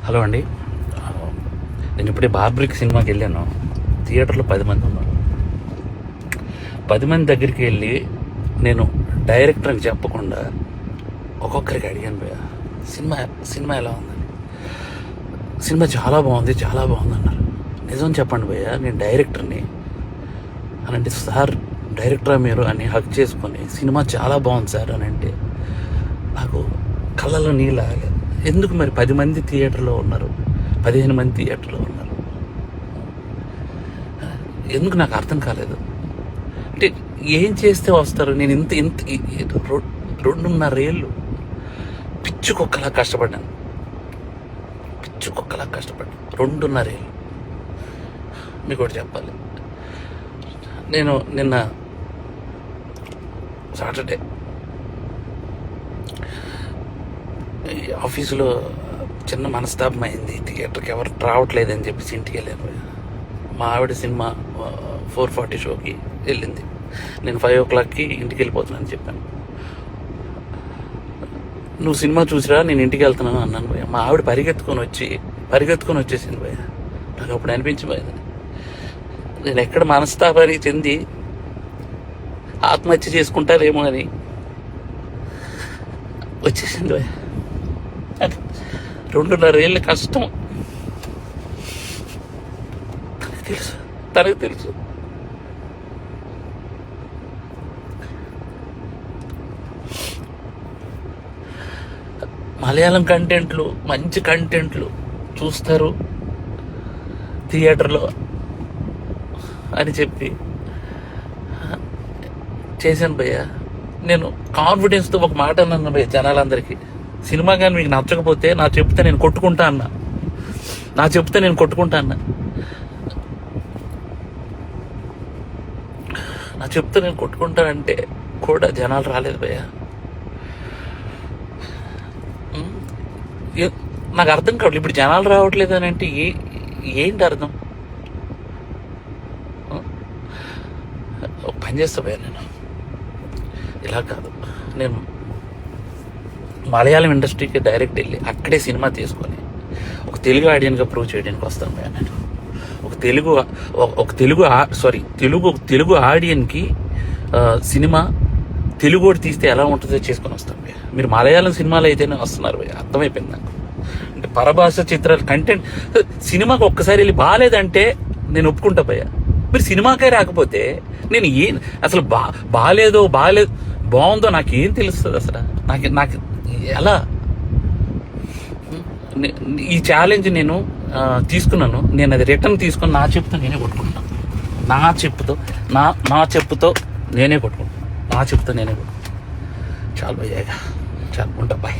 Hello అండి. నేను ఇప్పుడే బార్బ్రిక్ సినిమాకి వెళ్ళాను. థియేటర్లో 10 మంది ఉన్నారు. 10 మంది దగ్గరికి వెళ్ళి నేను డైరెక్టర్కి చెప్పకుండా ఒక్కొక్కరికి అడిగాను భయ్య, సినిమా ఎలా ఉందని. సినిమా చాలా బాగుంది అన్నారు. నిజం చెప్పండి భయ్య, నేను డైరెక్టర్ని అని అంటే, సార్ డైరెక్టరా మీరు అని హక్ చేసుకొని సినిమా చాలా బాగుంది సార్ అని అంటే నాకు కళ్ళలో నీళ్ళు ఆగలేదు. ఎందుకు మరి 10 మంది థియేటర్లో ఉన్నారు, 15 మంది థియేటర్లో ఉన్నారు, ఎందుకు నాకు అర్థం కాలేదు. అంటే ఏం చేస్తే వస్తారు? నేను ఇంత 2.5 ఏళ్ళు పిచ్చుకొక్కలా కష్టపడ్డాను. 2.5 ఏళ్ళు. మీకు ఒకటి చెప్పాలి, నేను నిన్న సాటర్డే ఆఫీసులో చిన్న మనస్తాపం అయింది. థియేటర్కి ఎవరు రావట్లేదని చెప్పేసి ఇంటికి వెళ్ళాను. మా ఆవిడ సినిమా 4:40 షోకి వెళ్ళింది. నేను 5 o'clockకి ఇంటికి వెళ్ళిపోతున్నాను చెప్పాను. నువ్వు సినిమా చూసిరా, నేను ఇంటికి వెళ్తున్నాను అన్నాను భయ్య. మా ఆవిడ పరిగెత్తుకొని వచ్చేసింది భయ్య. నాకు అప్పుడు అనిపించిపోయింది, నేను ఎక్కడ మనస్తాపానికి చెంది ఆత్మహత్య చేసుకుంటారేమో అని వచ్చేసింది భయ్య. 2.5 ఏళ్ళ కష్టం తనకు తెలుసు. మలయాళం కంటెంట్లు, మంచి కంటెంట్లు చూస్తారు థియేటర్లో అని చెప్పి చేశాను భయ్య. నేను కాన్ఫిడెన్స్తో ఒక మాట అన్నాను భయ్య జనాలందరికీ, సినిమా కానీ మీకు నచ్చకపోతే నా చెప్తే నేను కొట్టుకుంటా అన్నా. నేను కొట్టుకుంటానంటే కూడా జనాలు రాలేదు భయ్య. నాకు అర్థం కావట్లేదు, ఇప్పుడు జనాలు రావట్లేదు అని అంటే ఏంటి అర్థం? ఒక పని చేస్తా భయ్య, నేను ఇలా కాదు, నేను మలయాళం ఇండస్ట్రీకి డైరెక్ట్ వెళ్ళి అక్కడే సినిమా తీసుకొని ఒక తెలుగు ఆడియన్గా ప్రూవ్ చేయడానికి వస్తాను భయ్య. నేను తెలుగు ఆడియన్కి సినిమా తెలుగు తీస్తే ఎలా ఉంటుందో చేసుకొని వస్తాను భయ్య. మీరు మలయాళం సినిమాలు అయితేనే వస్తున్నారు భయ్య, అర్థమైపోయింది నాకు. అంటే పరభాష చిత్రాలు కంటెంట్ సినిమాకి ఒక్కసారి వెళ్ళి బాగాలేదంటే నేను ఒప్పుకుంటా భయ్య. మీరు సినిమాకే రాకపోతే నేను అసలు బాగుందో నాకేం తెలుస్తుంది అసలు? నాకు ఎలా? ఈ ఛాలెంజ్ నేను తీసుకున్నాను. నేను అది రిటర్న్ తీసుకొని నా చెప్పుతో నేనే కొట్టుకుంటాను. నా చెప్పుతో నేనే కొట్టుకుంటాను. చాలు భయ్యా, చాలు ఉంటా బాయ్.